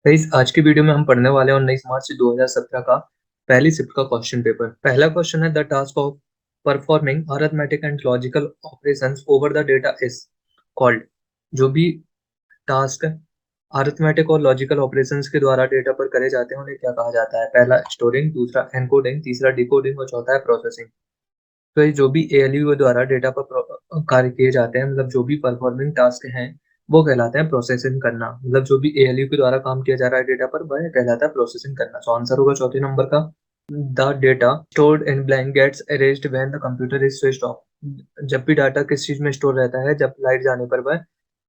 Guys आज की video में हम पढ़ने वाले हैं 19 मार्च 2017 का पहली शिफ्ट का क्वेश्चन पेपर। पहला क्वेश्चन है the task of performing arithmetic and logical operations over the data is called. जो भी टास्क अरिथमेटिक और लॉजिकल ऑपरेशंस के द्वारा डेटा पर करे जाते हैं उन्हें क्या कहा जाता है? पहला स्टोरिंग, दूसरा एनकोडिंग, तीसरा डिकोडिंग और चौथा है प्रोसेसिंग। तो ये जो भी एएलयू के द्वारा डेटा पर कार्य किए जाते हैं, मतलब जो भी परफॉर्मिंग टास्क हैं, वो कहलाते हैं प्रोसेसिंग करना। मतलब जो भी एएलयू के द्वारा काम किया जा रहा है डेटा पर, वह कहलाता है प्रोसेसिंग करना। सो आंसर होगा चौथे नंबर का, the data stored in blank gets erased when the computer is switched off. जब भी डाटा किस चीज में स्टोर रहता है, जब लाइट जाने पर वह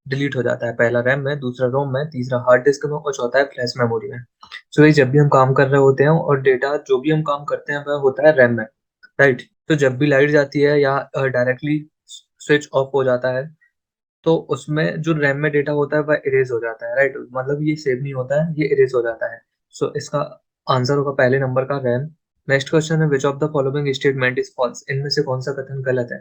डिलीट हो जाता है। पहला रैम में, दूसरा रोम में, तीसरा हार्ड डिस्क में और चौथा है फ्लैश मेमोरी में। सो ये जब भी हम काम कर रहे होते हैं और डेटा जो भी हम काम करते हैं वह होता है रैम में, राइट। तो जब भी लाइट जाती है या डायरेक्टली स्विच ऑफ हो जाता है, तो उसमें जो रैम में डेटा होता है वह इरेज हो जाता है, राइट। मतलब ये सेव नहीं होता है, ये इरेज हो जाता है। सो इसका आंसर होगा पहले नंबर का रैम। नेक्स्ट क्वेश्चन है which of the following statement is false. इनमें से कौन सा कथन गलत है?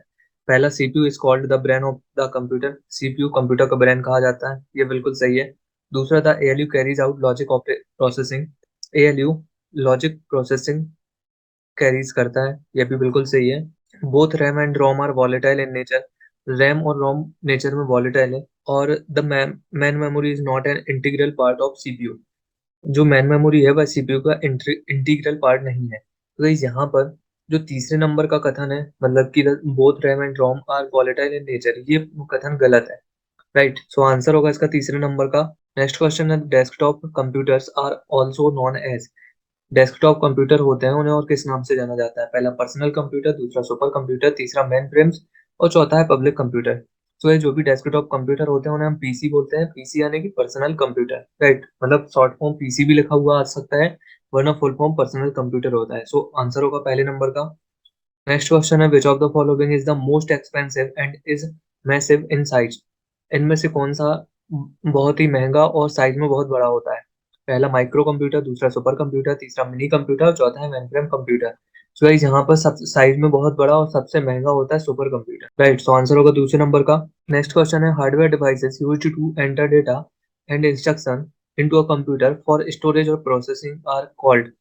पहला, CPU is called the brain of the computer. CPU computer का ब्रेन कहा जाता है, ये बिल्कुल सही है। दूसरा, the ALU carries out logic processing. ALU logic processing carries करता है, यह भी बिल्कुल सही है। Both RAM and ROM are volatile in nature. RAM और रोम नेचर में वॉलेटाइल है। और the man memory is not an integral part of CPU. जो मैन मेमोरी है वह सीपीयू का इंटीग्रल पार्ट नहीं है। तो guys, यहाँ पर जो तीसरे नंबर का कथन है, मतलब कि both RAM and ROM are volatile in nature, ये कथन गलत है, राइट। सो आंसर होगा इसका तीसरे नंबर का। नेक्स्ट क्वेश्चन है desktop computers are also known as. Desktop computer होते हैं, उन्हें और किस नाम से जाना जाता है? पहला पर्सनल कंप्यूटर, दूसरा सुपर कंप्यूटर, तीसरा मेन फ्रेम्स और चौथा है पब्लिक कंप्यूटर। तो ये जो भी डेस्कटॉप कंप्यूटर होते हैं उन्हें हम पीसी बोलते हैं। पीसी यानी कि पर्सनल कंप्यूटर, राइट। मतलब शॉर्ट फॉर्म पीसी भी लिखा हुआ आ सकता है, वरना फुल फॉर्म पर्सनल कंप्यूटर होता है। सो आंसर होगा पहले नंबर का। नेक्स्ट क्वेश्चन है which of the following is the most expensive and is massive in size. इनमें से कौन सा बहुत ही महंगा और साइज में बहुत बड़ा होता है? पहला माइक्रो कंप्यूटर, दूसरा सुपर कंप्यूटर, तीसरा मिनी कंप्यूटर और चौथा है मेनफ्रेम कंप्यूटर। सो गाइस यहाँ पर सब साइज में बहुत बड़ा और सबसे महंगा होता है super computer, right. So answer होगा दूसरे नंबर का। नेक्स्ट क्वेश्चन है hardware devices used to enter data and instruction into a computer for storage और प्रोसेसिंग आर कॉल्ड।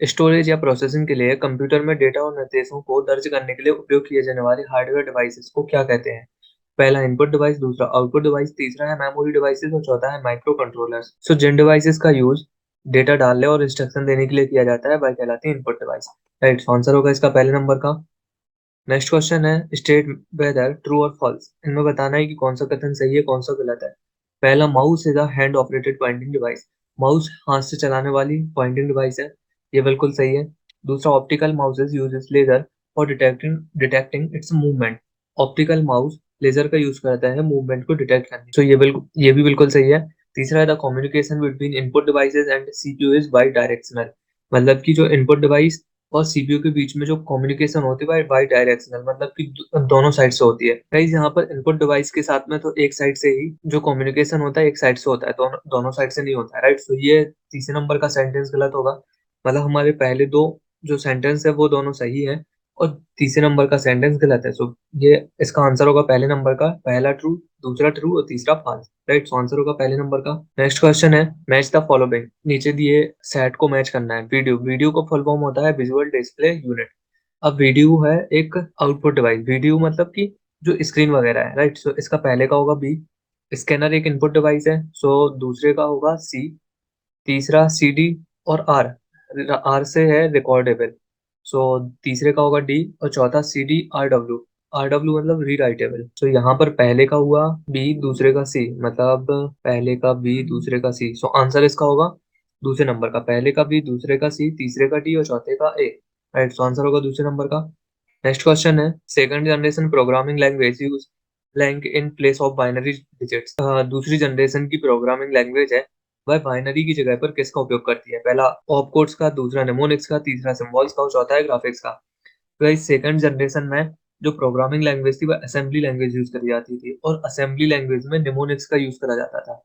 स्टोरेज या प्रोसेसिंग के लिए कंप्यूटर में डेटा और निर्देशों को दर्ज करने के लिए उपयोग किए जाने वाले हार्डवेयर डिवाइसेस को क्या कहते हैं? पहला इनपुट डिवाइस, दूसरा आउटपुट डिवाइस, तीसरा है मेमोरी डिवाइसेस और चौथा है माइक्रो कंट्रोलर्स। सो जिन डिवाइसेस का यूज डेटा डालने और इंस्ट्रक्शन देने के लिए किया जाता है वह कहलाती है इनपुट डिवाइस, राइट। आंसर होगा इसका पहले नंबर का। नेक्स्ट क्वेश्चन है स्टेट वेदर ट्रू और फॉल्स। इनमें बताना है कि कौन सा कथन सही है, कौन सा गलत है। पहला, mouse is a hand operated pointing device. Mouse हाथ से चलाने वाली पॉइंटिंग डिवाइस है, ये बिल्कुल सही है। दूसरा, optical mouses uses laser for detecting its movement. Optical mouse laser का यूज करता है मूवमेंट को डिटेक्ट करने, तो ये भी बिल्कुल सही है। तीसरा है the communication between input devices and CPU is by directional. मतलब कि जो इनपुट डिवाइस और सीपीयू के बीच में जो कम्युनिकेशन होती है बाई डायरेक्शनल, मतलब कि दोनों साइड से होती है। गाइस यहाँ पर इनपुट डिवाइस के साथ में तो एक साइड से ही जो कम्युनिकेशन होता है एक साइड से होता है, दोनों दोनों साइड से नहीं होता है, राइट। तो ये तीसरे नंबर का सेंटेंस गलत होगा। मतलब हमारे पहले दो जो सेंटेंस है वो दोनों सही है और तीसरे नंबर का सेंटेंस गलत है। सो ये इसका आंसर होगा पहले नंबर का, पहला ट्रू, दूसरा ट्रू और तीसरा फॉल्स, राइट। सो आंसर होगा पहले नंबर का। नेक्स्ट क्वेश्चन है मैच द फॉलोइंग। नीचे दिए सेट को मैच करना है। वीडियो, वीडियो का फुल फॉर्म होता है विजुअल डिस्प्ले यूनिट। अब वीडियो है एक आउटपुट डिवाइस, वीडियो मतलब कि जो स्क्रीन वगैरह है, राइट। सो इसका पहले का होगा बी। स्कैनर एक इनपुट डिवाइस है, सो दूसरे का होगा सी। तीसरा सी डी और आर। आर से है रिकॉर्डेबल, सो तीसरे का होगा डी और चौथा C D R W. R W मतलब रीड राइटेबल। सो यहाँ पर पहले का हुआ बी, दूसरे का सी, मतलब पहले का बी दूसरे का सी। सो आंसर इसका होगा दूसरे नंबर का, पहले का बी दूसरे का सी तीसरे का डी और चौथे का ए, राइट। सो आंसर होगा दूसरे नंबर का। नेक्स्ट क्वेश्चन है second generation programming language use लैंग in place of binary digits. दूसरी जनरेशन की प्रोग्रामिंग लैंग्वेज है वह बाइनरी की जगह पर किसका उपयोग करती है? पहला ऑपकोड्स का, दूसरा निमोनिक्स का, तीसरा सिंबल्स का और चौथा है ग्राफिक्स का। तो इस सेकंड जनरेशन में जो प्रोग्रामिंग लैंग्वेज थी वह असेंबली लैंग्वेज यूज करी जाती थी और असेंबली लैंग्वेज में निमोनिक्स का यूज करा जाता था।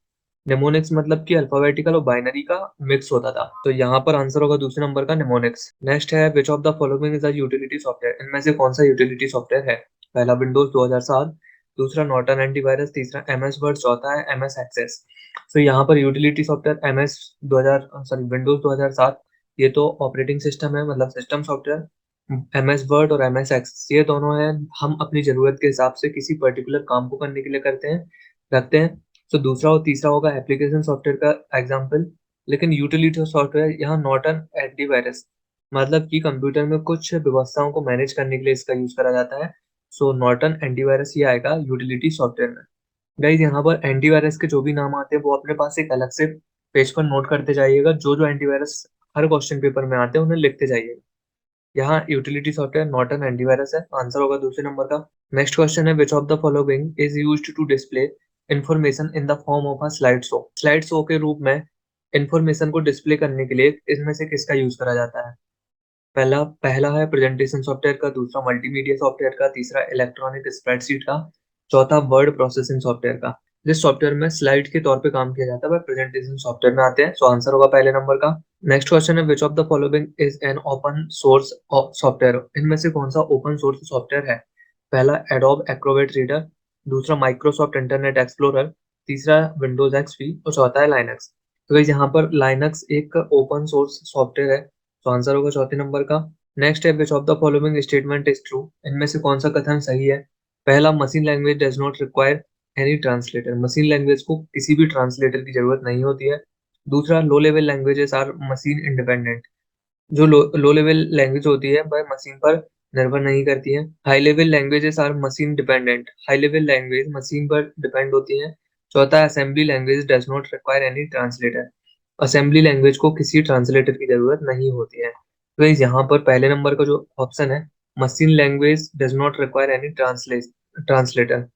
निमोनिक्स मतलब कि अल्फाबेटिकल और बाइनरी का मिक्स होता था, तो यहाँ पर आंसर होगा दूसरे नंबर का निमोनिक्स। नेक्स्ट है which of the following is a utility software. इनमें से कौन सा यूटिलिटी सॉफ्टवेयर है? पहला विंडोज 2007, दूसरा नॉर्टन एंटीवायरस, तीसरा एमएस वर्ड, चौथा है एमएस एक्सेस। तो यहाँ पर utility software MS 2000 sorry Windows 2007 ये तो ऑपरेटिंग सिस्टम है, मतलब सिस्टम सॉफ्टवेयर। एमएस वर्ड और एमएस एक्सेस ये दोनों हैं, हम अपनी जरूरत के हिसाब से किसी पर्टिकुलर काम को करने के लिए करते हैं, रखते हैं। तो दूसरा और तीसरा होगा एप्लीकेशन सॉफ्टवेयर का एग्जाम्पल। लेकिन यूटिलिटी सॉफ्टवेयर यहाँ नॉर्टन एंटीवायरस, मतलब कि कंप्यूटर में कुछ व्यवस्थाओं को मैनेज करने के लिए इसका यूज करा जाता है। सो नॉर्टन एंटीवायरस ये आएगा यूटिलिटी सॉफ्टवेयर में। गाइज यहाँ पर एंटीवायरस के जो भी नाम आते हैं वो अपने पास एक अलग से पेज पर नोट करते जाइएगा, जो जो एंटीवायरस हर क्वेश्चन पेपर में आते हैं उन्हें लिखते जाइएगा। यहाँ यूटिलिटी सॉफ्टवेयर नॉर्टन एंटीवायरस है, आंसर होगा दूसरे नंबर का। नेक्स्ट क्वेश्चन है which of the following is used to display information in the form of a slide show. Slide show के रूप में इंफॉर्मेशन को डिस्प्ले करने के लिए इनमें से किसका यूज करा जाता है? पहला पहला है प्रेजेंटेशन सॉफ्टवेयर का, दूसरा मल्टीमीडिया सॉफ्टवेयर का, तीसरा इलेक्ट्रॉनिक स्प्रेडशीट का, चौथा वर्ड प्रोसेसिंग सॉफ्टवेयर का। जिस सॉफ्टवेयर में स्लाइड के तौर पे काम किया जाता है वह प्रेजेंटेशन सॉफ्टवेयर में आते हैं। सो आंसर होगा पहले नंबर का। नेक्स्ट क्वेश्चन है which of the following is an open source software. इनमें से कौन सा ओपन सोर्स सॉफ्टवेयर है? पहला एडोब एक्रोबैट रीडर, दूसरा माइक्रोसॉफ्ट इंटरनेट एक्सप्लोरर, तीसरा विंडोज एक्सपी और चौथा है लाइनक्स। तो गाइस यहाँ पर लाइनक्स एक ओपन सोर्स सॉफ्टवेयर है, तो आंसर होगा चौथे नंबर का। नेक्स्ट है which of the following statement is true. इनमें से कौन सा कथन सही है? पहला machine language does not require any translator, machine language को किसी भी ट्रांसलेटर की जरूरत नहीं होती है। दूसरा low level languages are machine independent, जो लो लेवल लैंग्वेज होती है वह मशीन पर निर्भर नहीं करती है। High level languages are machine dependent, high level language machine पर डिपेंड होती है। चौथा assembly language does not require any translator, assembly language को किसी ट्रांसलेटर की जरूरत नहीं होती है। तो इस यहाँ पर पहले नंबर का जो ऑप्शन है machine language does not require any translator,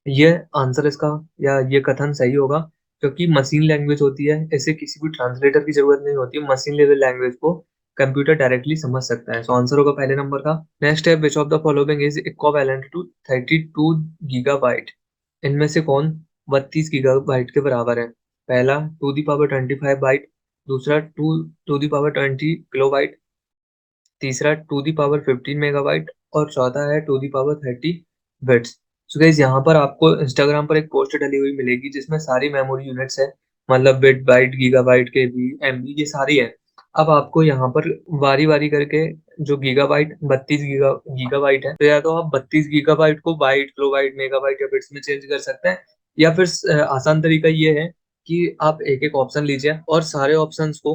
ये आंसर इसका या ये कथन सही होगा, क्योंकि मशीन लैंग्वेज होती है इसे किसी भी ट्रांसलेटर की जरूरत नहीं होती, मशीन लेवल लैंग्वेज को कंप्यूटर डायरेक्टली समझ सकता है। सो आंसर होगा पहले नंबर का। नेक्स्ट है which of the following is equivalent to 32 gigabyte. इनमें से कौन 32 गीगाबाइट के बराबर है? पहला 2 दी पावर 25 बाइट, दूसरा 2 टू दी पावर 20 किलोबाइट, तीसरा 2 दी पावर 15 मेगाबाइट और चौथा है 2 the power 30 bits. So guys यहाँ पर आपको इंस्टाग्राम पर एक पोस्ट डली हुई मिलेगी जिसमें सारी मेमोरी यूनिट्स है, मतलब बिट बाइट गीगाबाइट केबी एमबी ये सारी है। अब आपको यहाँ पर बारी बारी करके जो गीगाबाइट 32 गीगाबाइट है, तो या तो आप 32 गीगाबाइट को बाइट किलोबाइट मेगाबाइट या बिट्स में चेंज कर सकते हैं, या फिर आसान तरीका ये है कि आप एक एक ऑप्शन लीजिए और सारे ऑप्शंस को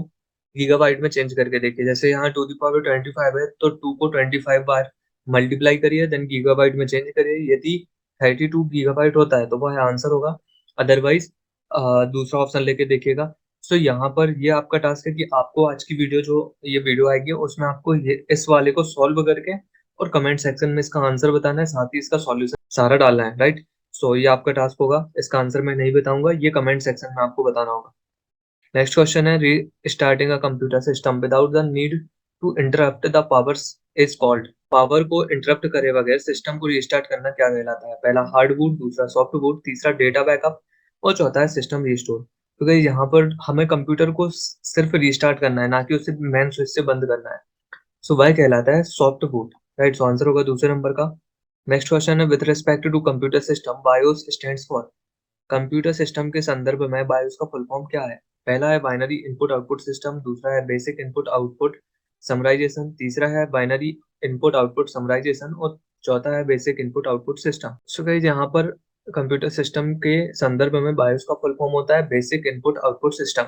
गीगाबाइट में चेंज करके देखिए। जैसे यहाँ 2 दी पावर 25 है तो 2 को 25 बार मल्टीप्लाई करिए, देन गीगाबाइट में चेंज करिए। यदि 32 गीगाबाइट होता है तो वह आंसर होगा, अदरवाइज दूसरा ऑप्शन लेके देखिएगा। सो यहाँ पर ये आपका टास्क है कि आपको आज की वीडियो जो ये वीडियो आएगी उसमें आपको ये इस वाले को सॉल्व करके और कमेंट सेक्शन में इसका आंसर बताना है, साथ ही इसका सॉल्यूशन सारा डालना है, राइट। सो ये आपका टास्क होगा, इसका आंसर मैं नहीं बताऊंगा, ये कमेंट सेक्शन में आपको बताना होगा। नेक्स्ट क्वेश्चन है restarting a computer system without the need to interrupt the powers is called. Power को इंटरप्ट करे बगैर सिस्टम को रीस्टार्ट करना क्या कहलाता है? पहला हार्ड बूट, दूसरा सॉफ्ट बूट, तीसरा डेटा बैकअप और चौथा है सिस्टम रीस्टोर। तो गाइस यहाँ पर हमें कंप्यूटर को सिर्फ रीस्टार्ट करना है, ना कि उसे मेन स्विच से बंद करना है। सो वह कहलाता है soft boot, right. So answer होगा दूसरे नंबर का। नेक्स्ट क्वेश्चन है with respect to computer system BIOS stands for. Computer system के संदर्भ में बायोस का फुल फॉर्म क्या है? पहला है बाइनरी इनपुट आउटपुट सिस्टम, दूसरा है बेसिक इनपुट आउटपुट समराइजेशन, तीसरा है बाइनरी इनपुट आउटपुट समराइजेशन और चौथा है basic input output system. So guys यहाँ पर कंप्यूटर सिस्टम के संदर्भ में बायोस का फुल फॉर्म होता है बेसिक इनपुट आउटपुट सिस्टम।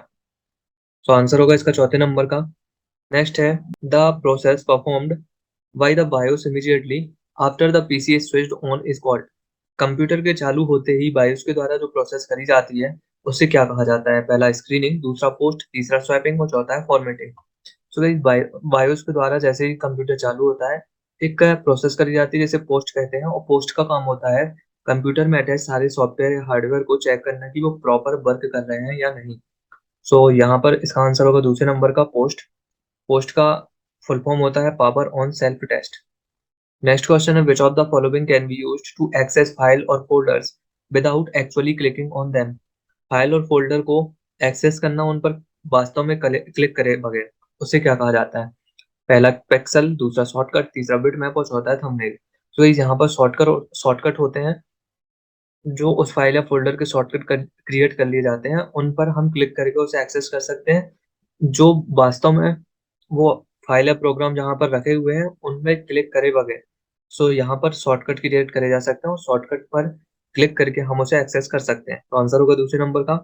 सो आंसर होगा इसका चौथे नंबर का। नेक्स्ट है the process performed by the BIOS immediately after the PC is switched on is called. Computer के चालू होते ही बायोस के द्वारा जो प्रोसेस करी जाती है उसे क्या कहा जाता है? पहला स्क्रीनिंग, दूसरा पोस्ट, तीसरा स्वैपिंग और चौथा है फॉर्मेटिंग। सो गाइस बायोस के द्वारा जैसे ही कंप्यूटर चालू होता है एक प्रोसेस करी जाती है जिसे पोस्ट कहते हैं, और पोस्ट का काम होता है कंप्यूटर में अटैच सारे सॉफ्टवेयर या हार्डवेयर को चेक करना कि वो प्रॉपर वर्क कर रहे हैं या नहीं। सो यहाँ पर इसका आंसर होगा दूसरे नंबर का पोस्ट। पोस्ट का फुल फॉर्म होता है power on self test. Next question है which of the following can be used to access file or folders without actually clicking on them. File और फोल्डर को access करना उन पर वास्तव में क्लिक करे बगैर उसे क्या कहा जाता है? पहला पिक्सल, दूसरा शॉर्टकट, तीसरा बिटमैप और चौथा है थंबनेल। तो ये यहाँ पर शॉर्टकट होते हैं जो उस फाइल या फ़ोल्डर के शॉर्टकट क्रिएट कर लिए जाते हैं, उन पर हम क्लिक करके उसे एक्सेस कर सकते हैं। जो वास्तव में वो फाइल या प्रोग्राम जहाँ पर रखे हुए हैं, उनमें क्लिक करे बगैर सो यहाँ पर शॉर्टकट क्रिएट करे जा सकते हैं और शॉर्टकट पर क्लिक करके हम उसे एक्सेस कर सकते हैं। तो आंसर होगा दूसरे नंबर का।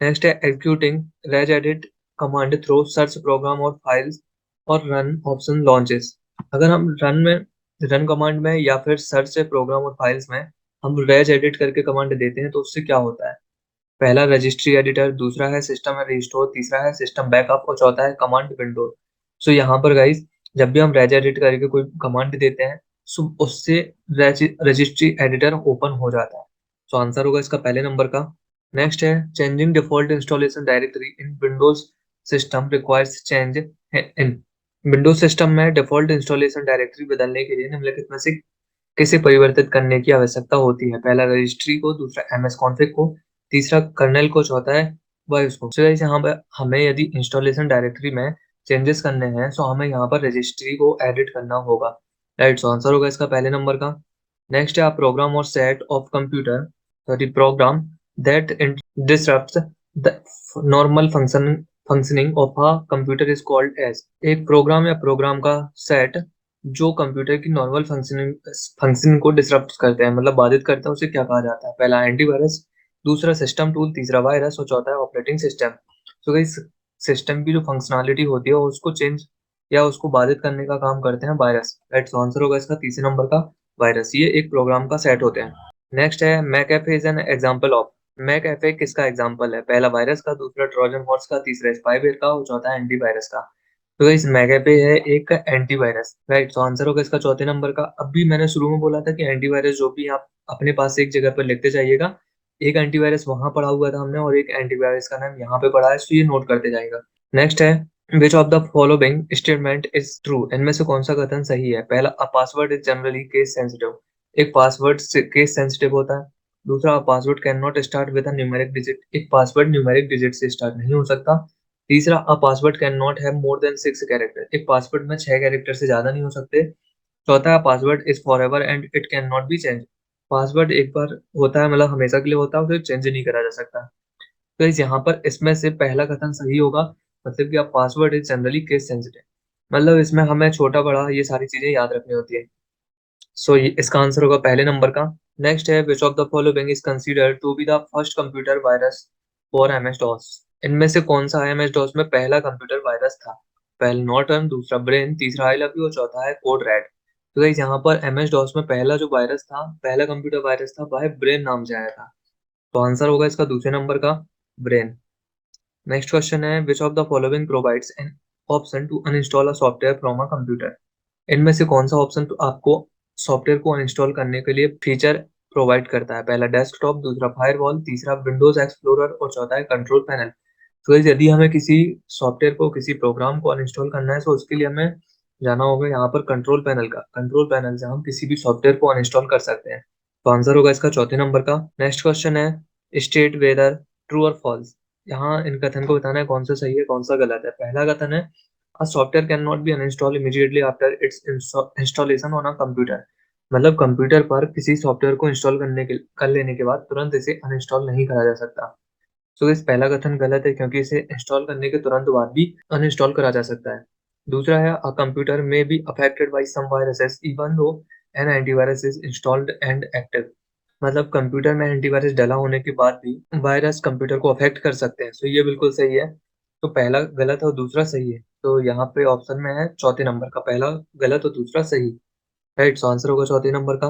नेक्स्ट है executing regedit command through search program और फाइल्स और रन ऑप्शन लॉन्चेस। अगर हम रन कमांड में या फिर सर्च प्रोग्राम और फाइल्स में हम regedit करके कमांड देते हैं तो उससे क्या होता है? पहला रजिस्ट्री एडिटर, दूसरा है सिस्टम है रिस्टोर, तीसरा है सिस्टम बैकअप और चौथा है कमांड विंडो। सो यहाँ पर गाइस जब भी हम रेज एडिट करके कोई कमांड देते हैं सो उससे रजिस्ट्री एडिटर ओपन हो जाता है। सो आंसर होगा इसका पहले नंबर का। नेक्स्ट है changing default installation directory in Windows system requires change in. Windows system में डिफॉल्ट इंस्टॉलेशन डायरेक्टरी बदलने के लिए निम्नलिखित में से किसे परिवर्तित करने की आवश्यकता होती है? पहला रजिस्ट्री को, दूसरा एमएस कॉन्फ़िग को, तीसरा कर्नेल को, चौथा है बायोस को। तो गाइस यहाँ पर हमें यदि इंस्टॉलेशन डायरेक्टरी में चेंजेस करने हैं तो हमें यहाँ पर रजिस्ट्री को एडिट करना होगा। राइट, सो आंसर होगा इसका पहले नंबर का। नेक्स्ट है a program or set of computer sorry program that disrupts the normal functioning of a computer is called as. एक प्रोग्राम या प्रोग्राम का सेट जो कंप्यूटर की नॉर्मल फंक्शनिंग को डिसरप्ट करते हैं, मतलब बाधित करते हैं, उसे क्या कहा जाता है? पहला एंटीवायरस, दूसरा सिस्टम टूल, तीसरा वायरस और चौथा है ऑपरेटिंग सिस्टम। तो इस सिस्टम की जो फंक्शनैलिटी होती है उसको चेंज या उसको बाधित करने का काम करते हैं वायरस। राइट, तो आंसर होगा इसका तीसरे नंबर का वायरस। ये एक प्रोग्राम का सेट होते हैं। नेक्स्ट है मैकएफे इज एन एग्जांपल ऑफ। मैकएफे किसका एग्जांपल है? पहला वायरस का, दूसरा ट्रोजन हॉर्स का, तीसरा स्पाईवेयर का और चौथा एंटीवायरस का। तो इस मैकएफे है एक एंटीवायरस। राइट, तो आंसर होगा इसका चौथे नंबर का। अभी मैंने शुरू में बोला था कि एंटीवायरस जो भी आप अपने पास एक जगह पर लिखते जाइएगा, एक एंटीवायरस वहां पढ़ा हुआ था हमने और एक एंटीवायरस का नाम यहाँ पे पढ़ा है, तो ये नोट करते जाएगा। नेक्स्ट है which of the following statement is true. इनमें से कौन सा कथन सही है? पहला a password is generally case sensitive. एक पासवर्ड केस सेंसिटिव होता है। दूसरा password can not start with a numeric digit. एक पासवर्ड न्यूमेरिक डिजिट से स्टार्ट नहीं हो सकता। तीसरा a password can not have more than 6 character. एक पासवर्ड में 6 कैरेक्टर से ज्यादा नहीं हो सकते। चौथा password is forever and it can not B change. Password एक बार होता है, मतलब हमेशा के लिए होता है, उसे चेंज नहीं करा जा सकता। तो इस यहाँ पर इसमें से पहला कथन सही होगा, मतलब कि आप password is generally case sensitive, मतलब इसमें हमें छोटा बड़ा ये सारी चीजें याद रखनी होती है। सो इसका आंसर होगा पहले नंबर का। नेक्स्ट है which of the following is considered to be the first computer virus for MS DOS. इनमें से कौन सा एमएस डॉस में पहला कंप्यूटर वायरस था? पहला नॉर्टन, दूसरा ब्रेन, तीसरा आई लव यू और चौथा है कोड रेड। तो गाइस यहाँ पर एमएस डॉस में पहला जो वायरस था, पहला कंप्यूटर वायरस था, वह ब्रेन नाम से आया था। तो आंसर होगा इसका दूसरे नंबर का ब्रेन। नेक्स्ट क्वेश्चन है which of the following provides an option to uninstall a software from a computer. इनमें से कौन सा ऑप्शन तो आपको सॉफ्टवेयर को अनइंस्टॉल करने के लिए फीचर प्रोवाइड करता है? पहला डेस्कटॉप, दूसरा फायरवॉल, तीसरा विंडोज एक्सप्लोरर और चौथा है कंट्रोल पैनल। तो guys, यदि हमें किसी सॉफ्टवेयर को, किसी प्रोग्राम को अनइंस्टॉल करना है तो उसके लिए हमें जाना होगा यहाँ पर कंट्रोल पैनल का। कंट्रोल पैनल से हम किसी भी सॉफ्टवेयर को अनइंस्टॉल कर सकते हैं। तो आंसर होगा इसका चौथे नंबर का। नेक्स्ट क्वेश्चन है स्टेट वेदर ट्रू और फॉल्स। यहाँ इन कथन को बताना है कौन सा सही है कौन सा गलत है। पहला कथन है A software cannot be uninstalled immediately after its installation on a computer। मतलब कंप्यूटर पर किसी सॉफ्टवेयर को इंस्टॉल कर लेने के बाद तुरंत इसे अनइंस्टॉल नहीं करा जा सकता। सो इस पहला कथन गलत है क्योंकि इसे इंस्टॉल करने के तुरंत बाद भी अनइंस्टॉल करा जा सकता है। दूसरा है a computer may be affected by some viruses even though an antivirus is installed and active. मतलब कंप्यूटर में एंटीवायरस डला होने के बाद भी वायरस कंप्यूटर को अफेक्ट कर सकते हैं। सो ये बिल्कुल सही है। तो पहला गलत और दूसरा सही है। तो यहाँ पे ऑप्शन में है चौथे नंबर का, पहला गलत और दूसरा सही। राइट, सो आंसर होगा चौथे नंबर का।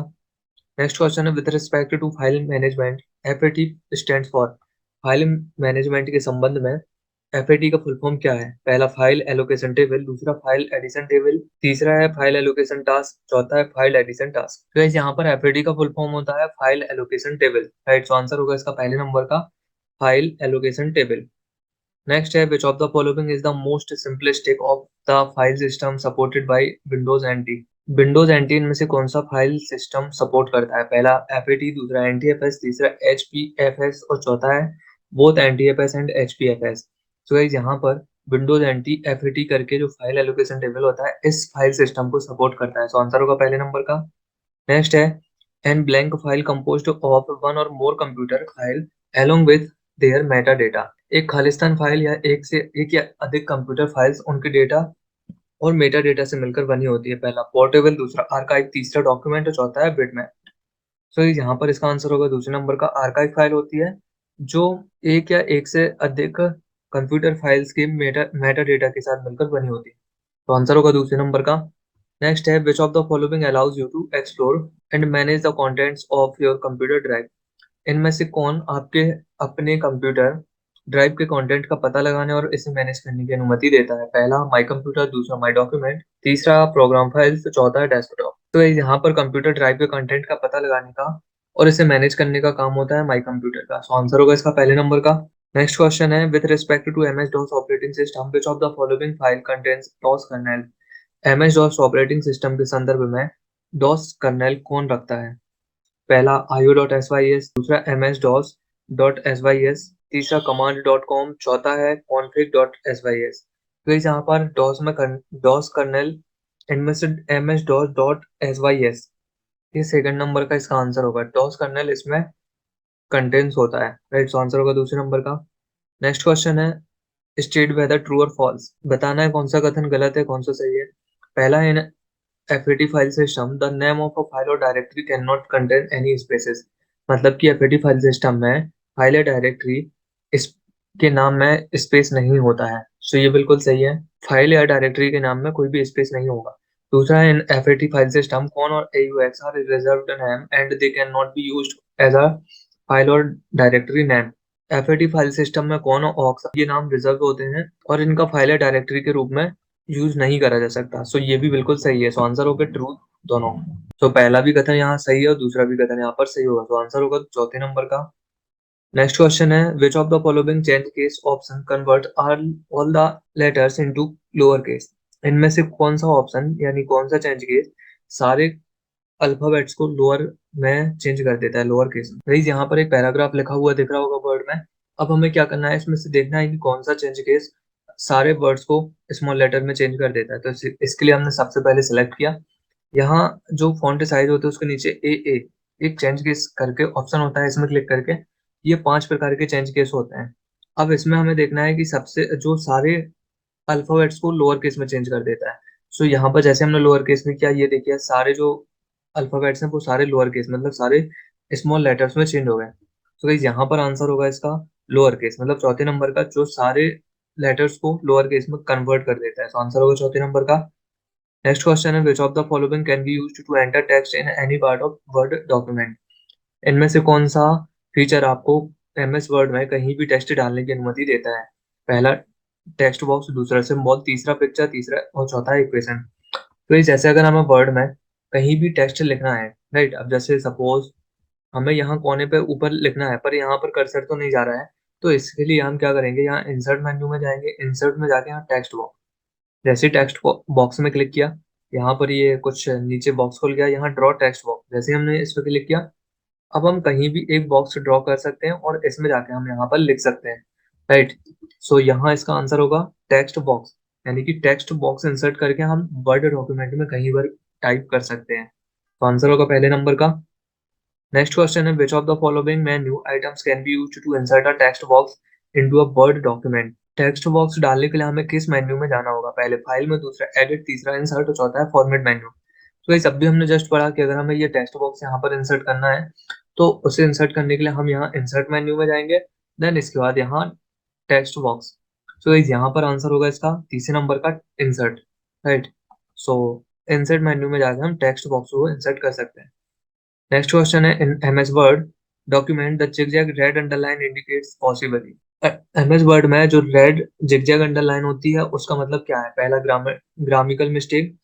नेक्स्ट क्वेश्चन है with respect to file management FAT stands for. File management के संबंध में एफएटी का फुल फॉर्म क्या है? पहला फाइल एलोकेशन टेबल, दूसरा फाइल एडिशन टेबल, तीसरा है फाइल एलोकेशन टास्क, चौथा है फाइल एडिशन टास्क। तो guys, यहाँ पर एफएटी का फुल फॉर्म होता है file allocation table. Right, so answer होगा इसका पहले नंबर का फाइल एलोकेशन टेबल। नेक्स्ट है which of the following is the most simplistic of the file system supported by Windows NT. Windows NT इनमें से कौन सा फाइल सिस्टम सपोर्ट करता है? पहला एफएटी, दूसरा एनटीएफएस, तीसरा एचपीएफएस और चौथा है बोथ एनटीएफएस एंड एचपीएफएस। तो गाइस यहाँ पर विंडोज एनटी एफएटी करके जो फाइल एलोकेशन टेबल होता है इस फाइल सिस्टम को सपोर्ट करता है। सो आंसर होगा पहले नंबर का। नेक्स्ट है and blank file composed of one or more computer file along with their metadata। एक खालिस्तान फाइल या एक या अधिक कंप्यूटर फाइल्स उनके डेटा और मेटा डेटा से मिलकर बनी होती है। पहला पोर्टेबल, दूसरा आर्काइव, तीसरा डॉक्यूमेंट और चौथा है बिटमैप। सो यहाँ पर इसका आंसर होगा दूसरे नंबर का आर्काइव फाइल होती है जो एक या एक से अधिक कंप्यूटर फाइल्स के मेटा डेटा के साथ मिलकर बनी होती है। तो आंसर होगा दूसरे नंबर का। नेक्स्ट है which of the following allows you to explore and manage the contents of your computer drive. इनमें से कौन आपके अपने कंप्यूटर ड्राइव के कंटेंट का पता लगाने और इसे मैनेज करने की अनुमति देता है। पहला माई कंप्यूटर, दूसरा माई डॉक्यूमेंट, तीसरा प्रोग्राम फाइल्स, तो चौथा है डेस्कटॉप। तो यहाँ पर कंप्यूटर ड्राइव के कंटेंट का पता लगाने का और इसे मैनेज करने का काम होता है माई कंप्यूटर का। सो आंसर होगा इसका पहले नंबर का। नेक्स्ट क्वेश्चन है with respect to M S DOS operating system which of the following file contents DOS kernel. M S DOS operating system के संदर्भ में डॉस कर्नेल कौन रखता है। पहला io.sys, दूसरा ms-dos.sys, तीसरा command.com, चौथा है config.sys। तो इस यहाँ पर डॉस में डॉस कर्नेल ms-dos.sys, ये सेकंड नंबर का इसका आंसर होगा। डॉस कर्नेल इसमें कंटेंट्स होता है, राइट। आंसर होगा दूसरे नंबर का। नेक्स्ट क्वेश्चन है स्टेट वेदर ट्रू और फॉल्स। बताना है कौन सा कथन गलत है कौन सा सही है। पहला है FAT file system the name of a file or directory can not contain any spaces. मतलब कि FAT फाइल सिस्टम में फाइल या डायरेक्टरी इस के नाम में स्पेस नहीं होता है। सो ये बिल्कुल सही है, फाइल या डायरेक्टरी के नाम में कोई भी स्पेस नहीं होगा। दूसरा है इन FAT फाइल सिस्टम कौन और AUX are reserved name and they can not be used as a file or directory name. FAT file system में कौन और ऑक्स ये नाम रिजर्व होते हैं और इनका फाइल या डायरेक्टरी के रूप में यूज नहीं करा जा सकता। सो ये भी बिल्कुल सही है। सो आंसर होगा ट्रू दोनों। तो पहला भी कथन यहाँ सही है और दूसरा भी कथन यहाँ पर सही होगा। तो आंसर होगा चौथे नंबर का। नेक्स्ट क्वेश्चन है which of the following change case option convert all the letters into lower case. इनमें से कौन सा ऑप्शन यानी कौन सा चेंज केस सारे अल्फाबेट्स को लोअर में चेंज कर देता है, लोअर केस में। गाइस यहाँ पर एक पैराग्राफ लिखा हुआ दिख रहा होगा वर्ड में। अब हमें क्या करना है, इसमें से देखना है कि कौन सा चेंज केस सारे वर्ड्स को स्मॉल लेटर में चेंज कर देता है। तो इसके लिए हमने सबसे पहले सिलेक्ट किया। यहाँ जो फॉन्ट साइज होता है उसके नीचे ए एक चेंज केस करके ऑप्शन होता है, इसमें क्लिक करके ये 5 प्रकार के चेंज केस होते हैं। अब इसमें हमें देखना है कि सबसे जो सारे अल्फाबेट्स को लोअर केस में चेंज कर देता है। सो यहाँ पर जैसे हमने लोअर केस में किया, ये देखिए सारे जो अल्फाबेट्स हैं वो सारे लोअर केस मतलब सारे स्मॉल लेटर्स में चेंज हो गए। तो गाइस यहाँ पर आंसर होगा इसका लोअर केस, मतलब चौथे नंबर का, जो सारे लेटर्स को लोअर केस में कन्वर्ट कर देता है। तो आंसर होगा चौथे नंबर का। नेक्स्ट क्वेश्चन है which of the following can be used to enter text in any part of Word document. इनमें से कौन सा फीचर आपको MS वर्ड में कहीं भी टेक्स्ट डालने की अनुमति देता है। पहला टेक्स्ट बॉक्स, दूसरा सिंबल, तीसरा पिक्चर, तीसरा और चौथा इक्वेशन। तो ये जैसे अगर हमें वर्ड में कहीं भी टेक्स्ट लिखना है, राइट। अब जैसे सपोज हमें यहाँ कोने पे ऊपर लिखना है पर यहाँ पर कर्सर तो नहीं जा रहा है, तो इसके लिए हम क्या करेंगे, यहाँ इंसर्ट मेन्यू में जाएंगे, इंसर्ट में जाके यहाँ टेक्स्ट बॉक्स, जैसे टेक्स्ट बॉक्स में क्लिक किया यहाँ पर ये कुछ नीचे बॉक्स खुल गया, यहाँ ड्रॉ टेक्स्ट बॉक्स, जैसे हमने इस पर क्लिक किया अब हम कहीं भी एक बॉक्स ड्रॉ कर सकते हैं और इसमें जाके हम यहाँ पर लिख सकते हैं, राइट। सो यहाँ इसका आंसर होगा टेक्स्ट बॉक्स, यानी कि टेक्स्ट बॉक्स इंसर्ट करके हम वर्ड डॉक्यूमेंट में कहीं पर टाइप कर सकते हैं। तो आंसर होगा पहले नंबर का। नेक्स्ट क्वेश्चन है which of the following menu items can be used to insert a text box into a Word document. Text box डालने के लिए हमें किस मेन्यू में जाना होगा, पहले फाइल में, दूसरा एडिट, तीसरा इंसर्ट और चौथा है फॉर्मेट मेन्यू। तो ये सब भी हमने जस्ट पढ़ा कि अगर हमें ये टेक्स्ट बॉक्स यहाँ पर इंसर्ट करना है तो उसे इंसर्ट करने के लिए हम यहाँ इंसर्ट मेन्यू में जाएंगे, देन इसके बाद यहाँ टेक्स्ट बॉक्स। सो यहाँ पर आंसर होगा इसका तीसरे नंबर का इंसर्ट, राइट। सो इंसर्ट मेन्यू में जाकर हम टेक्स्ट बॉक्स को इंसर्ट कर सकते हैं। नेक्स्ट क्वेश्चन है इन MS word document the zigzag red underline indicates possibly. MS word में जो रेड जिगजैग अंडरलाइन होती है उसका मतलब क्या है। पहला ग्रामिकल मिस्टेक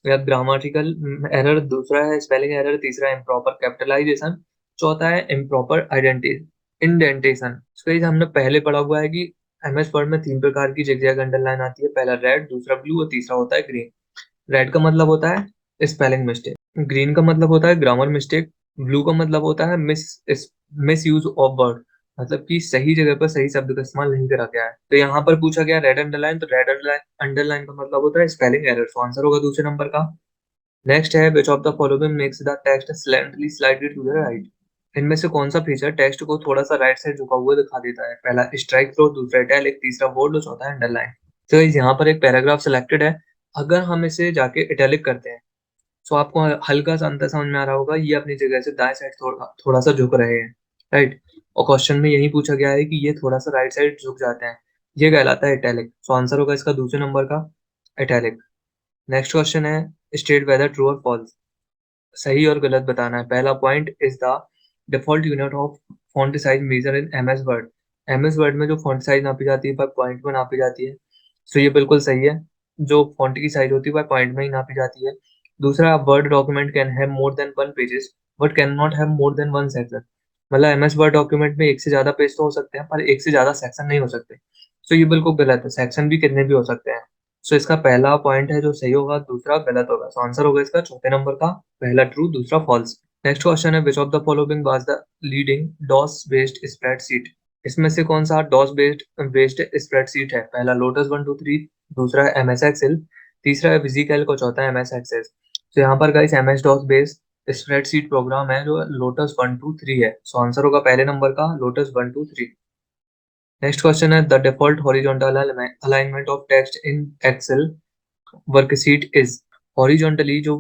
या ग्रामेटिकल एरर, दूसरा है स्पेलिंग एरर, तीसरा इम्प्रॉपर कैपिटलाइजेशन, चौथा है इम्प्रॉपर इंडेंटेशन। इसका हमने पहले पढ़ा हुआ है कि MS वर्ड में 3 प्रकार की जिगजैग अंडरलाइन आती है, पहला रेड, दूसरा ब्लू और तीसरा होता है ग्रीन। रेड का मतलब होता है स्पेलिंग मिस्टेक, ग्रीन का मतलब होता है ग्रामर मिस्टेक, ब्लू का मतलब होता है मिस यूज ऑफ वर्ड, मतलब कि सही जगह पर सही शब्द का इस्तेमाल नहीं करा गया है। तो यहाँ पर पूछा गया रेड अंडरलाइन, तो रेड अंडरलाइन अंडरलाइन का मतलब होता है स्पेलिंग एरर। तो आंसर होगा दूसरे नंबर का। नेक्स्ट है which of the following makes the text slantly slided to the right. इनमें से कौन सा फीचर टेक्स्ट को थोड़ा सा राइट साइड झुका हुआ दिखा देता है? पहला स्ट्राइक थ्रो, दूसरा इटैलिक, तीसरा बोल्ड और चौथा अंडरलाइन। तो यहाँ पर एक पैराग्राफ सिलेक्टेड है, अगर हम इसे जाके इटैलिक करते हैं तो आपको हल्का सा अंतर समझ में आ रहा होगा, ये अपनी जगह से दाएं साइड थोड़ा थोड़ा सा झुक रहे हैं, राइट। और क्वेश्चन में यही पूछा गया है कि ये थोड़ा सा राइट साइड झुक जाते हैं, ये कहलाता है इटैलिक। सो आंसर होगा इसका दूसरे नंबर का इटैलिक। नेक्स्ट क्वेश्चन है स्टेट वेदर ट्रू और फॉल्स। सही और गलत बताना है। पहला point is the default unit of font size measure in MS Word. MS Word में जो फॉन्ट साइज नापी जाती है वह पॉइंट में नापी जाती है, सो ये बिल्कुल सही है। जो फॉन्ट की साइज होती है वह पॉइंट में ही नापी जाती है। दूसरा, word document can have more than one pages but can not have more than one section. मतलब एमएस वर्ड डॉक्यूमेंट में एक से ज्यादा पेज तो हो सकते हैं पर एक से ज्यादा सेक्शन नहीं हो सकते, सो ये बिल्कुल गलत है। सेक्शन भी कितने भी हो सकते हैं। सो इसका पहला पॉइंट है जो सही होगा, दूसरा गलत होगा। सो आंसर होगा इसका चौथे नंबर का पहला ट्रू दूसरा फॉल्स। नेक्स्ट क्वेश्चन है which of the following was the leading DOS based spreadsheet. इसमें से कौन सा डॉस बेस्ड स्प्रेडशीट है? पहला लोटस 123, दूसरा है एमएस एक्सेल, तीसरा है विजिकैल्क और चौथा है एमएस एक्सेस। तो यहाँ पर guys MS DOS based spreadsheet program है जो लोटस 123 है। सो आंसर होगा पहले नंबर का लोटस 123। नेक्स्ट क्वेश्चन है the default horizontal alignment of text in Excel worksheet is. Horizontally जो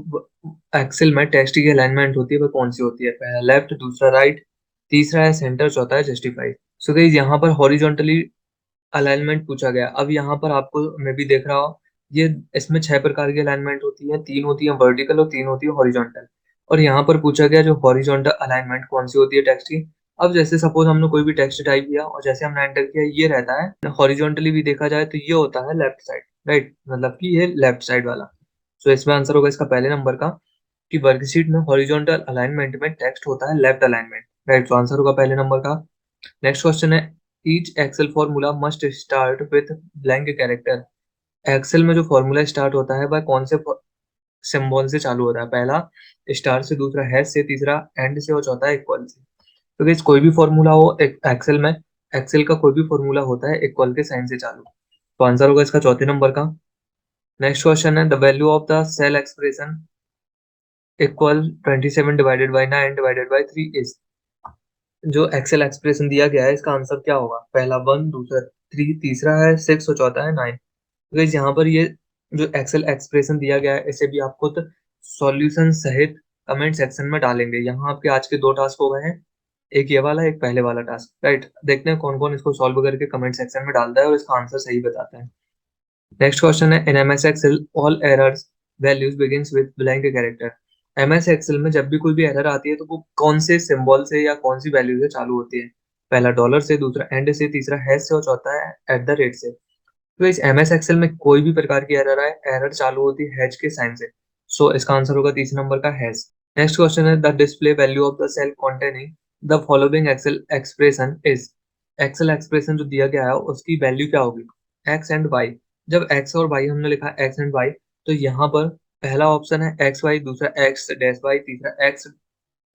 एक्सेल में टेक्स्ट की अलाइनमेंट होती है वह कौन सी होती है? पहला लेफ्ट, दूसरा राइट, तीसरा है सेंटर, चौथा है जस्टिफाई। सो गाइस यहाँ पर हॉरिजॉन्टली अलाइनमेंट पूछा गया। अब यहाँ पर आपको मैं भी देख रहा हूँ, ये इसमें 6 प्रकार की अलाइनमेंट होती है, 3 होती है वर्टिकल और 3 होती है हॉरिजॉन्टल। और यहाँ पर पूछा गया जो हॉरिजॉन्टल अलाइनमेंट कौन सी होती है टेक्स्ट की। अब जैसे सपोज हमने कोई भी टेक्स्ट टाइप किया और जैसे हमने एंटर किया ये रहता है हॉरिजॉन्टली भी देखा जाए तो ये होता है लेफ्ट साइड, राइट, मतलब कि ये लेफ्ट साइड वाला। सो इसमें आंसर होगा इसका पहले नंबर का कि वर्कशीट में हॉरिजॉन्टल अलाइनमेंट में टेक्स्ट होता है लेफ्ट अलाइनमेंट, राइट। तो आंसर होगा पहले नंबर का। नेक्स्ट क्वेश्चन है each Excel formula must start with blank character. Excel में जो फॉर्मूला स्टार्ट होता है वह कौन से सिंबल से चालू होता है? पहला स्टार से, दूसरा हैश से, तीसरा एंड से और चौथा इक्वल से। तो गाइस कोई भी फॉर्मूला हो एक्सेल में, एक्सेल का कोई भी फॉर्मूला होता है इक्वल के साइन से चालू। तो आंसर होगा इसका चौथे नंबर का। नेक्स्ट क्वेश्चन है the value of the cell expression equal 27 divided by 9 divided by 3 is. जो एक्सेल एक्सप्रेशन दिया गया है इसका आंसर क्या होगा? पहला 1, दूसरा 3, तीसरा है 6 और चौथा है 9। तो गाइस यहाँ पर ये जो एक्सेल एक्सप्रेशन दिया गया है इसे भी आप खुद सॉल्यूशन सहित कमेंट सेक्शन में डालेंगे। यहाँ आपके आज के 2 टास्क हो गए हैं, एक ये वाला एक पहले वाला टास्क, राइट। देखते हैं कौन कौन इसको सॉल्व करके कमेंट सेक्शन में डालता है और इसका आंसर सही बताता है। नेक्स्ट क्वेश्चन है in MS Excel all errors values begins with blank character. MS Excel में जब भी कोई भी एरर आती है तो वो कौन से सिंबल से या कौन सी वैल्यू से चालू होती है? पहला डॉलर से, दूसरा एंड से, तीसरा हैश से और चौथा है एट द रेट से। तो इस एमएस एक्सेल में कोई भी प्रकार की एरर आए, एरर चालू होती है हैश के साइन से। सो इसका आंसर होगा तीसरे नंबर का हैश। नेक्स्ट क्वेश्चन है the display value of the cell containing the following Excel expression is. Excel expression जो दिया गया है उसकी वैल्यू क्या होगी? X and Y. जब एक्स और वाई हमने लिखा एक्स एंड वाई तो यहाँ पर पहला ऑप्शन है एक्स वाई, दूसरा एक्स डैश वाई, तीसरा एक्स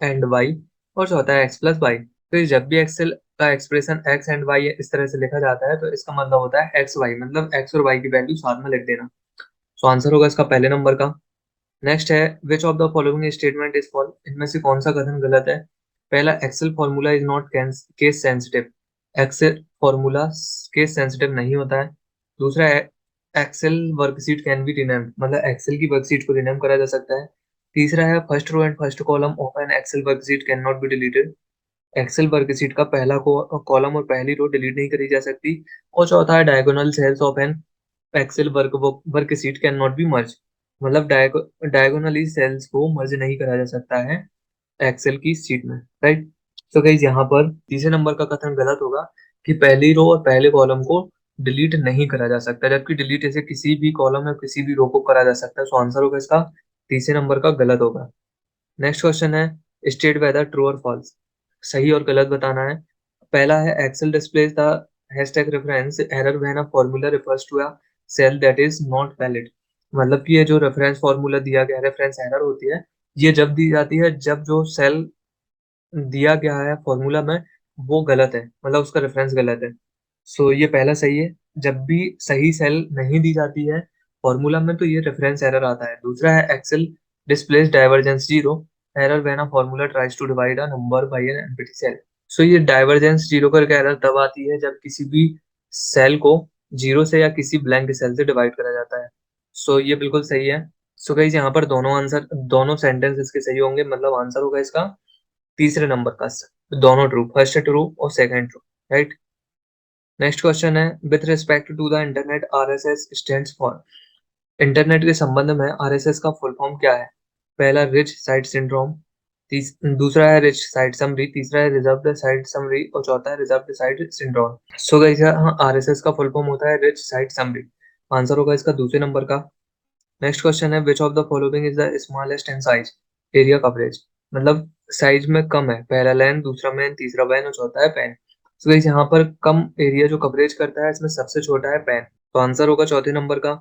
एंड वाई और चौथा है एक्स प्लस वाई। तो ये जब भी एक्सेल का एक्सप्रेशन एक्स एंड वाई इस तरह से लिखा जाता है तो इसका मतलब होता है एक्स वाई, मतलब एक्स और वाई की वैल्यू साथ में लिख देना। सो आंसर होगा इसका पहले नंबर का। नेक्स्ट है which of the following statement is false. इनमें से कौन सा कथन गलत है? पहला Excel formula is not case sensitive. Excel formula case sensitive नहीं होता है। दूसरा है Excel worksheet can be renamed, मतलब एक्सेल की वर्कशीट को रीनेम करा जा सकता है। तीसरा है first row and first column of an Excel worksheet can not be deleted. Excel worksheet का पहला कॉलम और पहली रो डिलीट नहीं करी जा सकती। और चौथा है diagonal cells of an Excel worksheet can not be merge, मतलब डायगोनली सेल्स को मर्ज नहीं करा जा सकता है एक्सेल की शीट में, राइट। तो गाइस यहाँ पर तीसरे नंबर का कथन गलत होगा कि पहली रो और पहले कॉलम को डिलीट नहीं करा जा सकता, जबकि डिलीट ऐसे किसी भी कॉलम या किसी भी रो को करा जा सकता है। सो आंसर होगा इसका तीसरे नंबर का गलत होगा। नेक्स्ट क्वेश्चन है स्टेट वेदर ट्रू और फॉल्स। सही और गलत बताना है। पहला है Excel displays the hashtag reference error when a formula refers to a cell that is not valid. मतलब कि ये जो रेफरेंस फार्मूला दिया गया रेफरेंस एरर होती है, ये जब दी जाती है जब जो सेल दिया गया है फॉर्मूला में वो गलत है, मतलब उसका रेफरेंस गलत है। सो ये पहला सही है। जब भी सही सेल नहीं दी जाती है फॉर्मूला में तो ये रेफरेंस एरर आता है। दूसरा है Excel displays divergence 0, error when a formula tries to divide a number by an empty cell. So ये divergence 0 करके एरर तब आती है जब किसी भी सेल को जीरो से या किसी ब्लैंक सेल से डिवाइड करा जाता है। सो ये बिल्कुल सही है। सो गाइस यहाँ पर दोनों सेंटेंस इसके सही होंगे, मतलब आंसर होगा इसका तीसरे नंबर का, दोनों ट्रू, फर्स्ट ट्रू और second true, right. Next question है, with respect to the internet RSS stands for. Internet के संबंध में आरएसएस का फुल फॉर्म क्या है? पहला रिच साइट सिंड्रोम, दूसरा है रिच साइट समरी, तीसरा है रिजर्व्ड साइट समरी और चौथा है reserved site syndrome. So guys हाँ, आरएसएस का फुल फॉर्म होता है रिच साइट समरी। आंसर होगा इसका दूसरे नंबर का। नेक्स्ट क्वेश्चन है, which of the following is the smallest in size? Area coverage, मतलब साइज में कम है, पहला लैन, दूसरा मैन, तीसरा वैन और चौथा है पैन। तो गाइस यहाँ पर कम एरिया जो कवरेज करता है इसमें सबसे छोटा है पैन, तो आंसर होगा चौथे नंबर का।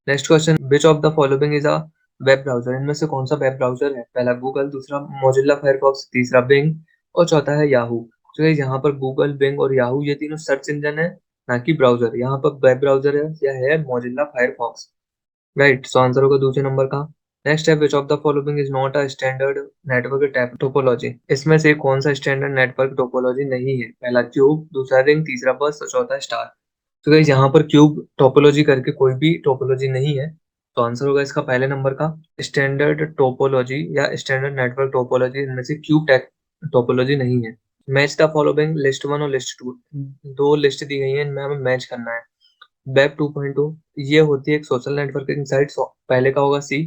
Next question, which of the following is a web browser? इनमें से कौन सा वेब ब्राउजर है? पहला गूगल, दूसरा मोजिल्ला फायरफॉक्स, तीसरा बिंग और चौथा है याहू। तो गाइस यहाँ पर गूगल, बिंग और याहू ये तीनों सर्च इंजन है, ना कि ब्राउजर। यहाँ पर वेब ब्राउजर है या है Mozilla Firefox, right. So answer होगा दूसरे नंबर का। नेक्स्ट है, which of the following is not a standard network topology? इसमें से कौन सा स्टैंडर्ड नेटवर्क टोपोलॉजी नहीं है? पहला क्यूब, दूसरा रिंग, तीसरा बस और चौथा स्टार। तो गाइस यहाँ पर क्यूब टोपोलॉजी करके कोई भी टोपोलॉजी नहीं है, तो आंसर होगा इसका पहले नंबर का। स्टैंडर्ड टोपोलॉजी या स्टैंडर्ड नेटवर्क टोपोलॉजी, इनमें से क्यूब टोपोलॉजी नहीं है। Match the following, list one और लिस्ट टू, दो लिस्ट दी गई है, इनमें हमें मैच करना है। वेब 2.2 ये होती है एक सोशल नेटवर्किंग साइट। पहले का होगा सी,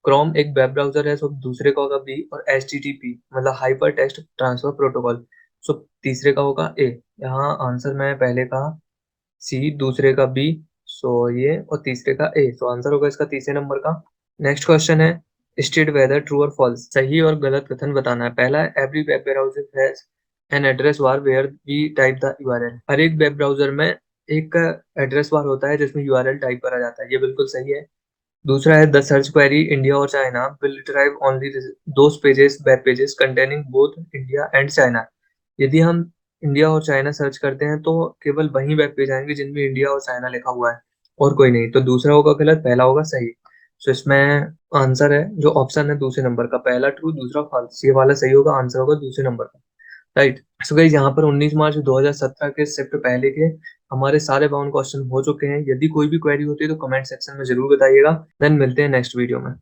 क्रोम एक वेब ब्राउजर है, सो दूसरे का होगा बी, और HTTP मतलब हाइपर टेक्स्ट ट्रांसफर प्रोटोकॉल, सो तीसरे का होगा ए। यहाँ आंसर में पहले का सी, दूसरे का बी, सो ये, और तीसरे का ए, सो आंसर होगा इसका तीसरे नंबर का। नेक्स्ट क्वेश्चन है, स्टेट वेदर ट्रू और फॉल्स, सही और गलत कथन बताना है। पहला है, every web browser has an address bar where we type the URL. हर एक वेब ब्राउजर में एक एड्रेस बार होता है जिसमें यूआरएल टाइप करा जाता है, ये बिल्कुल सही है। दूसरा है, द सर्च क्वेरी इंडिया और China will retrieve only those pages, web pages containing both India and China. यदि हम इंडिया और चाइना सर्च करते हैं तो केवल वही वेब पेज आएंगे जिनमें इंडिया और चाइना लिखा हुआ है, और कोई नहीं। तो दूसरा होगा गलत, पहला होगा सही। तो इसमें आंसर है जो ऑप्शन है दूसरे नंबर का, पहला ट्रू दूसरा फॉल्स, ये वाला सही होगा, आंसर होगा दूसरे नंबर का, राइट। सो गाइस यहाँ पर 19 मार्च 2017 के शिफ्ट पहले के हमारे सारे बाउंड क्वेश्चन हो चुके हैं। यदि कोई भी क्वेरी होती है तो कमेंट सेक्शन में जरूर बताइएगा। देन मिलते हैं नेक्स्ट वीडियो में।